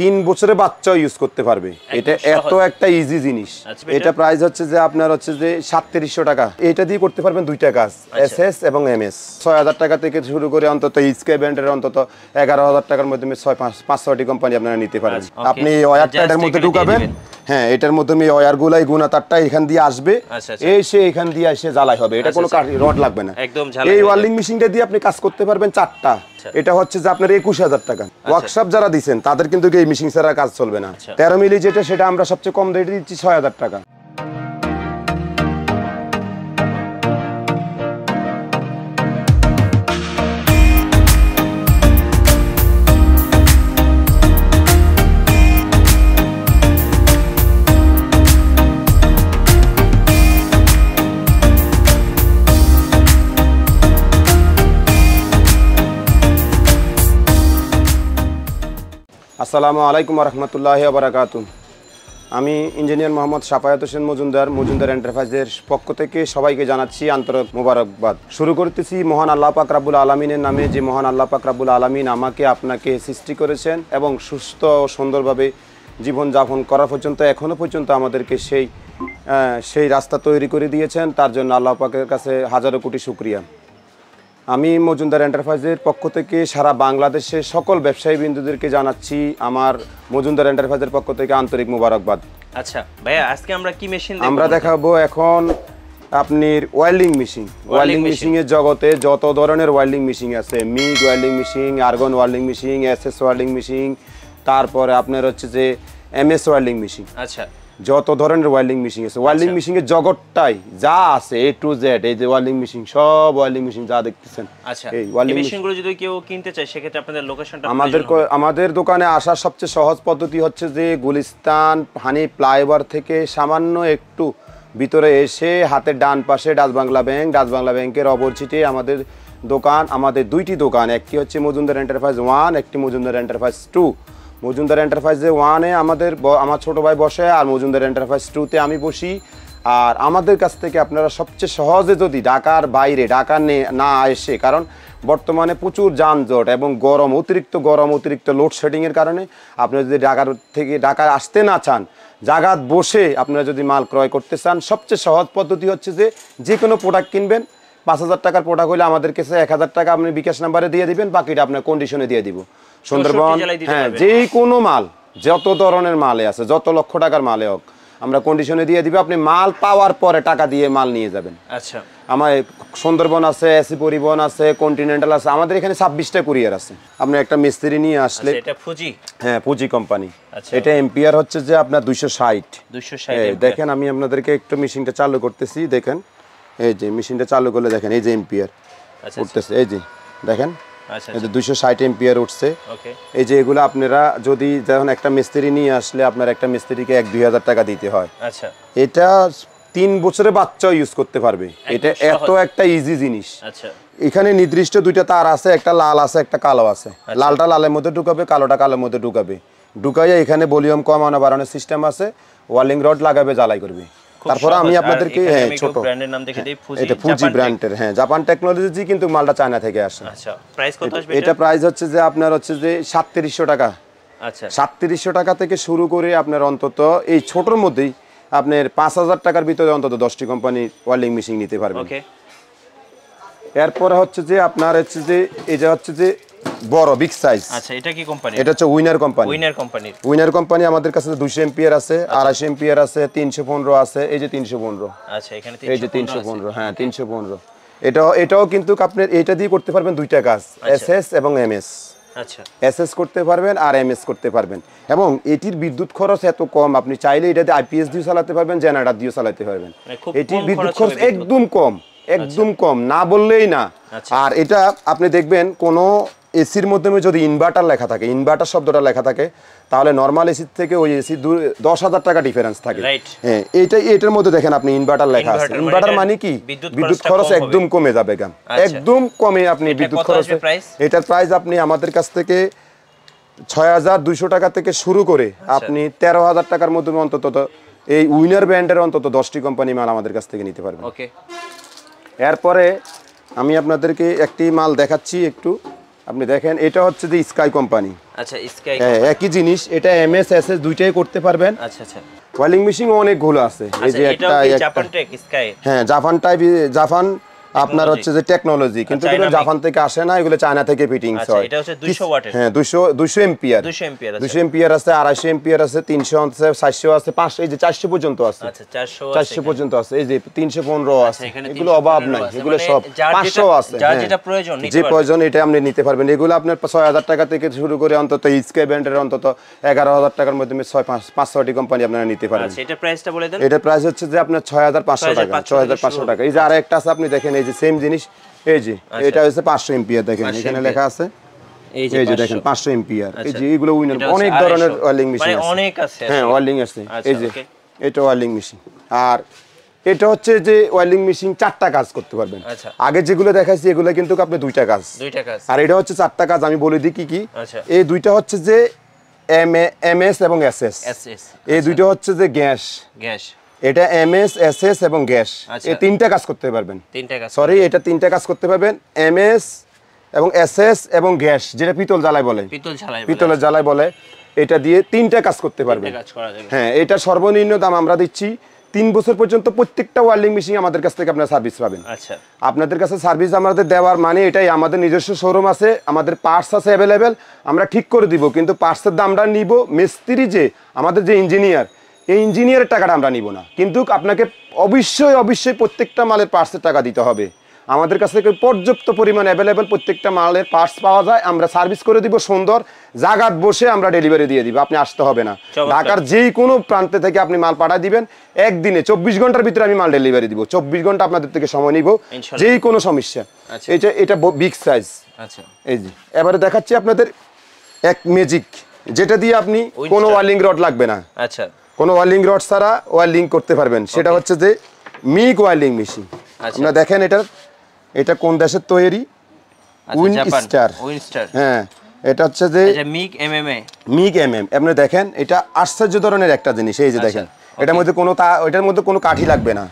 3 বছরের বাচ্চা ইউজ করতে পারবে। এটা এত একটা ইজি জিনিস। এটা প্রাইস হচ্ছে যে আপনার হচ্ছে যে 3700 টাকা। এটা দিয়ে করতে পারবেন দুইটা কাজ, এসএস এবং এমএস। 6000 টাকা থেকে শুরু করে অন্তত স্কাই ব্র্যান্ডের অন্তত 11000 টাকার মধ্যে 5-6টি কোম্পানি আপনারা নিতে পারেন। আপনি ওয়্যারটা এর মধ্যে ঢুকাবেন, হ্যাঁ এটার মধ্যে আমি ওয়্যারগুলাই গুণা তারটা এখান দিয়ে আসবে, এসে এখান দিয়ে এসে জ্বালাই হবে। এটা কোনো রড লাগবে না, এই ওয়েল্ডিং মেশিনটা দিয়ে আপনি কাজ করতে পারবেন 4টা। এটা হচ্ছে যে আপনার 21000 টাকা। ওয়ার্কশপ যারা দিচ্ছেন তাদের কিন্তু এই মেশিন ছাড়া কাজ চলবে না। 13 মিলি যেটা সেটা আমরা সবচেয়ে কম রেটে দিচ্ছি 6000 টাকা। আসসালামু আলাইকুম রহমতুল্লাহি ওয়া বারাকাতুহু। আমি ইঞ্জিনিয়ার মোহাম্মদ শাফায়াত হোসেন মজুমদার এন্টারপ্রাইজের পক্ষ থেকে সবাইকে জানাচ্ছি আন্তরিক মোবারকবাদ। শুরু করতেছি মহান আল্লাহ পাক রব্বুল আলামিনের নামে, যে মহান আল্লাহ পাক রব্বুল আলামিন আমাকে আপনাকে সৃষ্টি করেছেন এবং সুস্থ ও সুন্দরভাবে জীবনযাপন করা পর্যন্ত এখনও পর্যন্ত আমাদেরকে সেই রাস্তা তৈরি করে দিয়েছেন। তার জন্য আল্লাহ পাকের কাছে হাজারো কোটি শুকরিয়া। আমি মজুমদার এন্টারপ্রাইজের পক্ষ থেকে সারা বাংলাদেশের সকল ব্যবসায়ী বিন্দুদেরকে জানাচ্ছি আমার মজুমদার এন্টারপ্রাইজের পক্ষ থেকে আন্তরিক মোবারকবাদ। আচ্ছা ভাইয়া, আজকে আমরা কি মেশিন দেখব? আমরা দেখাবো এখন আপনার ওয়েল্ডিং মেশিন। ওয়েল্ডিং মেশিনের জগতে যত ধরনের ওয়েল্ডিং মেশিন আছে, MiG welding machine, argon welding machine, SS welding machine, তারপরে আপনার হচ্ছে যে এমএস ওয়েল্ডিং মেশিন। আচ্ছা, যত ধরনের ওয়েল্ডিং মেশিন আছে, ওয়েল্ডিং মেশিনের জগৎটাই যা আছে A to Z, এই যে ওয়েল্ডিং মেশিন, সব ওয়েল্ডিং মেশিন যা দেখতেছেন। আচ্ছা, এই মেশিনগুলো যদি কেউ কিনতে চায় সেক্ষেত্রে আপনাদের লোকেশনটা? আমাদের দোকানে আসার সবচেয়ে সহজ পদ্ধতি হচ্ছে যে গুলিস্তান হানি ফ্লাইওভার থেকে সামান্য একটু ভিতরে এসে হাতের ডান পাশে ডাচ বাংলা ব্যাংকের অপোজিটে আমাদের দোকান। আমাদের দুইটি দোকান, একটি হচ্ছে মজুমদার এন্টারপ্রাইজ 1, একটি মজুমদার এন্টারপ্রাইজ 2। মজুমদার এন্টারপ্রাইজে 1-এ আমার ছোট ভাই বসে, আর মজুমদার এন্টারপ্রাইজ 2-তে আমি বসি। আর আমাদের কাছ থেকে আপনারা সবচেয়ে সহজে যদি ঢাকার বাইরে না এসে, কারণ বর্তমানে প্রচুর যানজট এবং অতিরিক্ত লোডশেডিংয়ের কারণে আপনারা যদি ঢাকায় আসতে না চান, জায়গাত বসে আপনারা যদি মাল ক্রয় করতে চান, সবচেয়ে সহজ পদ্ধতি হচ্ছে যে কোনো প্রোডাক্ট কিনবেন, 5000 টাকার প্রোডাক্ট হলে আমাদের কাছে 1000 টাকা আপনি বিকাশ নাম্বারে দিয়ে দিবেন, বাকিটা আপনার কন্ডিশনে দিয়ে দিব। সুন্দরবন, হ্যাঁ, যে কোনো মাল, যত ধরনের মালে আছে, যত লক্ষ টাকার মালে হোক, আমরা কন্ডিশনে দিয়ে দিব। আপনি মাল পাওয়ার পরে টাকা দিয়ে মাল নিয়ে যাবেন। আচ্ছা, আমার সুন্দরবন আছে, এসি পরিবহন আছে, কন্টিনেন্টাল আছে, আমাদের এখানে 26টা কুরিয়ার আছে। আপনি একটা মিস্ত্রি নিয়ে আসলে, এটা ফুজি, হ্যাঁ ফুজি কোম্পানি। এটা এম্পিয়ার হচ্ছে যে আপনার 260। দেখেন আমি আপনাদেরকে একটু মেশিনটা চালু করতেছি, দেখেন এই যে মেশিনটা চালু করলে দেখেন এই যে এম্পিয়ার উঠতেছে, এই যে দেখেন 260 এম্পিয়ার উঠছে। এই যে এগুলো আপনারা যদি যখন একটা মিস্ত্রি নিয়ে আসলে আপনার একটা মিস্ত্রিকে 1-2000 টাকা দিতে হয়। আচ্ছা, এটা 3 বছরের বাচ্চা ইউজ করতে পারবে। এটা এত একটা ইজি জিনিস। আচ্ছা, এখানে নির্দিষ্ট দুইটা তার আছে, একটা লাল আছে, একটা কালো আছে। লালটা লালের মধ্যে ঢুকাবে, কালোটা কালোর মধ্যে ঢুকাইয়া এখানে ভলিউম কমানো বাড়ানোর সিস্টেম আছে, ওয়েল্ডিং রড লাগাবে, জ্বালাই করবে। তারপর আমি আপনাদেরকে ছোট ব্র্যান্ডের নাম দেখে দেই, ফুজি, এটা ফুজি ব্র্যান্ডের, হ্যাঁ জাপান টেকনোলজি, কিন্তু মালটা চায়না থেকে আসে। আচ্ছা, প্রাইস কত আসবে? এটা প্রাইস হচ্ছে যে আপনার হচ্ছে যে 3700 টাকা। আচ্ছা, 3700 টাকা থেকে শুরু করে আপনার অন্তত এই ছোটর মধ্যেই আপনার 5000 টাকার ভিতরে অন্তত 10টি কোম্পানি ওয়েল্ডিং মেশিন নিতে পারবেন। ওকে, এরপরে হচ্ছে যে আপনার হচ্ছে যে এটা হচ্ছে যে বড় বিগ সাইজ। আচ্ছা, এটা কি কোম্পানি? এটা হচ্ছে উইনার কোম্পানি। আমাদের কাছে 200 এম্পিয়ার আছে, 250 এম্পিয়ার আছে, 315 আছে, এই যে 315। আচ্ছা, এখানে এই যে 315, হ্যাঁ 315। এটাও কিন্তু আপনার এটা দিয়ে করতে পারবেন দুইটা কাজ, এসএস এবং এমএস। আচ্ছা, এসএস করতে পারবেন আর এমএস করতে পারবেন, এবং এটির বিদ্যুৎ খরচ এত কম, আপনি চাইলে এটাতে আইপিএস দিয়ে চালাতে পারবেন, জেনারেটর দিয়ে চালাতে পারবেন। এটির বিদ্যুৎ খরচ একদম কম, না বললেই না। আর এটা আপনি দেখবেন কোনো এসির মধ্যে যদি ইনভার্টার লেখা থাকে, ইনভার্টার শব্দটা লেখা থাকে, তাহলে নর্মাল এসির থেকে ওই এসি 10,000 টাকা ডিফারেন্স থাকে। হ্যাঁ, এটার মধ্যে দেখেন আপনি ইনভার্টার লেখা আছে। ইনভার্টার মানে কি, বিদ্যুৎ খরচ একদম কমে যাবে, একদম কমে আপনি বিদ্যুৎ খরচ। এটার প্রাইস আপনি আমাদের কাছ থেকে 6200 টাকা থেকে শুরু করে আপনি 13,000 টাকার মধ্যে অন্তত এই উইনার ব্র্যান্ডের অন্তত 10টি কোম্পানি মাল আমাদের কাছ থেকে নিতে পারবেন। ওকে, এরপরে আমি আপনাদেরকে একটি মাল দেখাচ্ছি একটু। আপনি দেখেন এটা হচ্ছে যে স্কাই কোম্পানি। আচ্ছা স্কাই একই জিনিস, এটা এমএস এসএস দুইটাই করতে পারবেন। আচ্ছা আচ্ছা ওয়েল্ডিং মেশিন অনেকগুলো আছে, এই যে একটা জাপান টেক স্কাই, হ্যাঁ জাপান টাইপ, জাপান আপনার হচ্ছে যে টেকনোলজি, কিন্তু এগুলো জাপান থেকে আসে না, এগুলো চায়না থেকে ফিটিংস হয়। এটা হচ্ছে 200 ওয়াটের, হ্যাঁ 200 এম্পিয়ার, 200 এম্পিয়ার আছে, 250 এম্পিয়ার আছে, 300 আছে, 700 আছে, 500, এই যে 400 পর্যন্ত আছে। আচ্ছা 400 পর্যন্ত আছে, এই যে 315 আছে, এগুলো অভাব নাই, এগুলো সব 500 আছে, যার যেটা প্রয়োজন নিতে যে প্রয়োজন এটা আপনি নিতে পারবেন। এগুলো আপনার 6000 টাকা থেকে শুরু করে অন্তত স্কাই ব্র্যান্ডের অন্তত 11000 টাকার মধ্যে 5-6টি কোম্পানি আপনারা নিতে পারেন। আচ্ছা এটা প্রাইসটা বলে দেন। এটা প্রাইস হচ্ছে যে আপনার 6500 টাকা, 6500 টাকা। এই যে আরেকটা আছে, আপনি দেখেন এই যে সেম জিনিস, এই যে এটা হচ্ছে 500 এম্পিয়ার, দেখেন এখানে লেখা আছে, এই যে দেখেন 500 এম্পিয়ার। এই যে এগুলো উইনার, অনেক ধরনের ওয়েল্ডিং মেশিন আছে, অনেক আছে, হ্যাঁ ওয়েল্ডিং আছে। এই যে এটা ওয়েল্ডিং মেশিন, আর এটা হচ্ছে যে ওয়েল্ডিং মেশিন 4টা কাজ করতে পারবেন। আগে যেগুলো দেখাইছি এগুলো কিন্তু আপনি 2টা কাজ, আর এটা হচ্ছে 4টা কাজ। আমি বলে দিই কি কি। এই দুইটা হচ্ছে যে এমএস এবং এসএস, এই দুইটা হচ্ছে যে গ্যাস, এটা এমএস এসএস এবং গ্যাস, এই 3টা কাজ করতে পারবেন। সরি, এটা 3টা কাজ করতে পারবেন, এমএস এবং এসএস এবং গ্যাস, যেটা পিতল জ্বালায় বলে, পিতলের জ্বালায় বলে, এটা দিয়ে 3টা কাজ করতে পারবেন। হ্যাঁ, এটা সর্বনিম্ন দাম আমরা দিচ্ছি 3 বছর পর্যন্ত প্রত্যেকটা ওয়েল্ডিং মেশিন আমাদের কাছ থেকে আপনারা সার্ভিস পাবেন। আচ্ছা, আপনাদের কাছে সার্ভিস আমাদের দেওয়ার মানে এটাই, আমাদের নিজস্ব শোরুম আছে, আমাদের পার্টস আছে অ্যাভেলেবেল, আমরা ঠিক করে দিব, কিন্তু পার্টসের দামটা নিব মিস্ত্রি, যে আমাদের যে ইঞ্জিনিয়ার, এই ইঞ্জিনিয়ারের টাকাটা আমরা নিব না, কিন্তু আপনাকে অবশ্যই প্রত্যেকটা মালের পার্টসের টাকা দিতে হবে। আমাদের কাছ থেকে পর্যাপ্ত পরিমাণ অ্যাভেলেবেল প্রত্যেকটা মালের পার্টস পাওয়া যায়, আমরা সার্ভিস করে দিব, সুন্দর জায়গায় বসে আমরা ডেলিভারি দিয়ে দিব, আপনি আসতে হবে না। ঢাকার যেই কোনো প্রান্তে থেকে আপনি মাল পাঠিয়ে দিবেন, একদিনে 24 ঘন্টার ভিতরে আমি মাল ডেলিভারি দিব, 24 ঘন্টা আপনাদের থেকে সময় নিব, যেই কোনো সমস্যা। এটা বিগ সাইজ। আচ্ছা, এই যে এবারে দেখাচ্ছি আপনাদের এক ম্যাজিক, যেটা দিয়ে আপনি কোনো ওয়েল্ডিং রড লাগবে না। আচ্ছা, কোনো ওয়েল্ডিং রড ছাড়া ওয়েল্ডিং করতে পারবেন, সেটা হচ্ছে যে মিগ ওয়েল্ডিং মেশিন। আপনারা দেখেন এটা কোন দেশের তৈরি, উইনস্টার। হ্যাঁ, এটা হচ্ছে যে মিগ এমএম। আপনি দেখেন এটা আশ্চর্য ধরনের একটা জিনিস, এই যে দেখেন এটার মধ্যে কোনো কাঠি লাগবে না।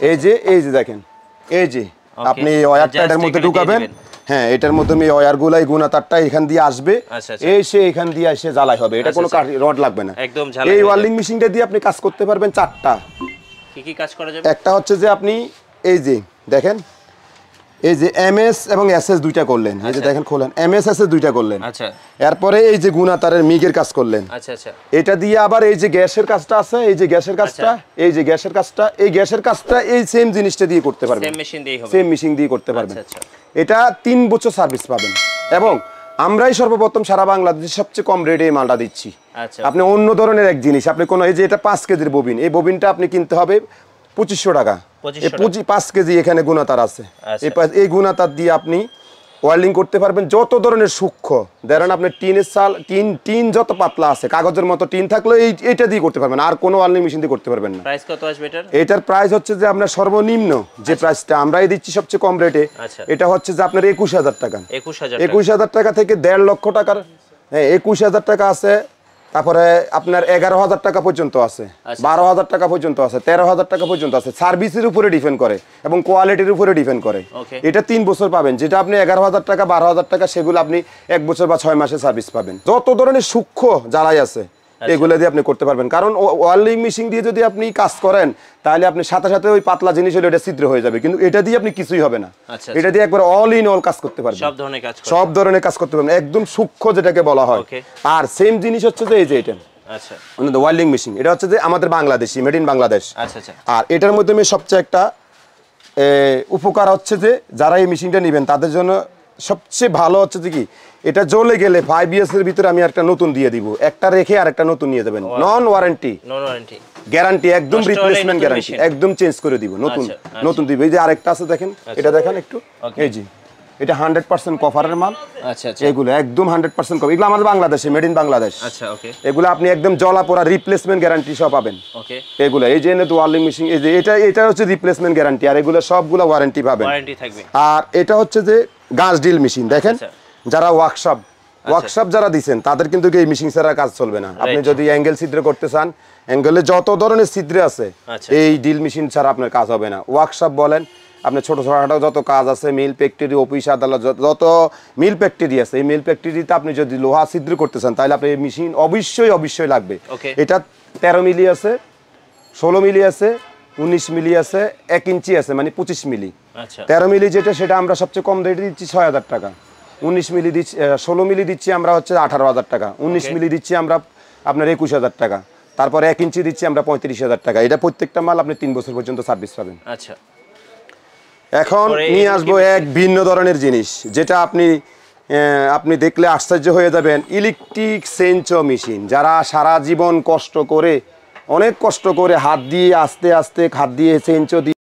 এই যে দেখেন, এই যে আপনি ওয়্যারটা এটার মধ্যে ঢুকাবেন, হ্যাঁ এটার মধ্যে এই ওয়্যারগুলো, এই গুণা তারটা এখান দিয়ে আসবে, এসে এখান দিয়ে এসে জ্বালাই হবে, এটা কোনো কাঠি রড লাগবে না। এই ওয়েল্ডিং মেশিনটা দিয়ে আপনি কাজ করতে পারবেন 4টা। কি কাজ করা যাবে? একটা হচ্ছে যে আপনি এই যে দেখেন, এই যে এমএস এবং এসএস দুইটা করলেন, এই যে দেখেন খোলেন, এমএস এসএস দুইটা করলেন। আচ্ছা, এরপরে এই যে গুণা তারের মিগের কাজ করলেন। আচ্ছা আচ্ছা, এটা দিয়ে আবার এই যে গ্যাসের কাজটা আছে, এই যে গ্যাসের কাজটা, এই যে গ্যাসের কাজটা, এই গ্যাসের কাজটা এই সেম জিনিসটা দিয়ে করতে পারবেন, সেম মেশিন দিয়ে করতে পারবেন। এটা 3 বছর সার্ভিস পাবেন, এবং আমরাই সর্বপ্রথম সারা বাংলাদেশে সবচেয়ে কম রেটে এই মালটা দিচ্ছি। আপনি অন্য ধরনের এক জিনিস, আপনি কোনো এই যে এটা 5 কেজির ববিন, এই ববিনটা আপনি কিনতে হবে 2500 টাকা, 5 কেজি এখানে গুণাতার আছে, এই গুণাতার দিয়ে আপনি ওয়েল্ডিং করতে পারবেন যত ধরনের সূক্ষ্ম, ধরেন আপনি টিনের চাল, টিন যত পাতলা আছে, কাগজের মতো টিন থাকলে এইটা দিয়ে করতে পারবেন, আর কোনো ওয়েল্ডিং মেশিন দিয়ে করতে পারবেন না। প্রাইস কত আসবে এটার? এটার প্রাইস হচ্ছে যে আপনার সর্বনিম্ন যে প্রাইসটা আমরাই দিচ্ছি সবচেয়ে কম রেটে, এটা হচ্ছে যে আপনার 21000 টাকা। 21000 টাকা থেকে 1.5 লক্ষ টাকার, হ্যাঁ 21000 টাকা আছে, তারপরে আপনার 11000 টাকা পর্যন্ত আছে, 12000 টাকা পর্যন্ত আছে, 13000 টাকা পর্যন্ত আছে। সার্ভিসের উপরে ডিপেন্ড করে এবং কোয়ালিটির উপরে ডিপেন্ড করে। এটা 3 বছর পাবেন, যেটা আপনি 11000 টাকা 12000 টাকা, সেগুলো আপনি 1 বছর বা 6 মাসে সার্ভিস পাবেন। যত ধরনের সূক্ষ্ম জ্বালাই আছে এগুলো দিয়ে আপনি করতে পারবেন, কারণ ওয়েল্ডিং মেশিন দিয়ে যদি আপনি কাজ করেন তাহলে আপনি সাথে সাথে ওই পাতলা জিনিস হলে এটা ছিদ্র হয়ে যাবে, কিন্তু এটা দিয়ে আপনি কিছুই হবে না। এটা দিয়ে একবার অল ইন অল কাজ করতে পারবেন, সব ধরনের কাজ করতে পারবেন, একদম সূক্ষ্ম যেটাকে বলা হয়। আর সেম জিনিস হচ্ছে যে এই যে এটা ওয়েল্ডিং মেশিন, এটা হচ্ছে যে আমাদের বাংলাদেশি, মেড ইন বাংলাদেশ। আর এটার মধ্যে সবচেয়ে একটা উপকার হচ্ছে যে যারা এই মেশিনটা নেবেন তাদের জন্য সবচেয়ে ভালো হচ্ছে যে কি, এটা জ্বলে গেলে 5 ইয়ার্স এর ভিতরে আমি একটা নতুন দিয়ে দিব, একটা রেখে আর একটা নতুন নিয়ে যাবেন, নন ওয়ারেন্টি গ্যারান্টি, একদম রিপ্লেসমেন্ট গ্যারান্টি, একদম চেঞ্জ করে দিব, নতুন দিব। এই যে আরেকটা আছে দেখেন, এটা দেখেন একটু, এই যে এটা 100% কভারের মাল। আচ্ছা আচ্ছা, এগুলো একদম 100% কভার, এগুলো আমাদের বাংলাদেশে, মেড ইন বাংলাদেশ। আচ্ছা ওকে, এগুলো আপনি একদম জ্বলা পোড়া রিপ্লেসমেন্ট গ্যারান্টি সহ পাবেন। ওকে, এগুলো এই যে ওয়েল্ডিং মেশিন, এই যে এটা হচ্ছে রিপ্লেসমেন্ট গ্যারান্টি, আর এগুলো সবগুলো ওয়ারেন্টি পাবেন, ওয়ারেন্টি থাকবে। আর এটা হচ্ছে যে গাছ ডিল মেশিন, দেখেন যারা ওয়ার্কশপ যারা দিবেন তাদের কিন্তু এই মেশিন ছাড়া কাজ চলবে না। আপনি যদি অ্যাঙ্গেল ছিদ্র করতে চান, অ্যাঙ্গেলে যত ধরনের ছিদ্র আছে, এই ডিল মেশিন ছাড়া আপনার কাজ হবে না। ওয়ার্কশপ বলেন, আপনার ছোটোখাটো যত কাজ আছে, মিল ফ্যাক্টরি, অফিস আদালত, যত মিল ফ্যাক্টরি আছে, এই মিল ফ্যাক্টরিতে আপনি যদি লোহা ছিদ্র করতে চান তাহলে আপনি এই মেশিন অবশ্যই লাগবে। এটা 13 মিলি আছে, 16 মিলি আছে, 19 মিলি আছে, 1 ইঞ্চি আছে, মানে 25 মিলি। 13 মিলি যেটা সেটা আমরা সবচেয়ে কম রেটে দিচ্ছি 6000 টাকা। 19 মিলি দিচ্ছি, 16 মিলি দিচ্ছি আমরা হচ্ছে 18,000 টাকা। 19 মিলি দিচ্ছি আমরা আপনার 21,000 টাকা। তারপরে 1 ইঞ্চি দিচ্ছি আমরা 35,000 টাকা। এটা প্রত্যেকটা মাল আপনি 3 বছর পর্যন্ত সার্ভিস পাবেন। আচ্ছা, এখন নিয়ে আসবো এক ভিন্ন ধরনের জিনিস, যেটা আপনি দেখলে আশ্চর্য হয়ে যাবেন। ইলেকট্রিক সেঞ্চো মেশিন, যারা সারা জীবন কষ্ট করে, অনেক কষ্ট করে হাত দিয়ে আস্তে আস্তে হাত দিয়ে সেঞ্চো দিয়ে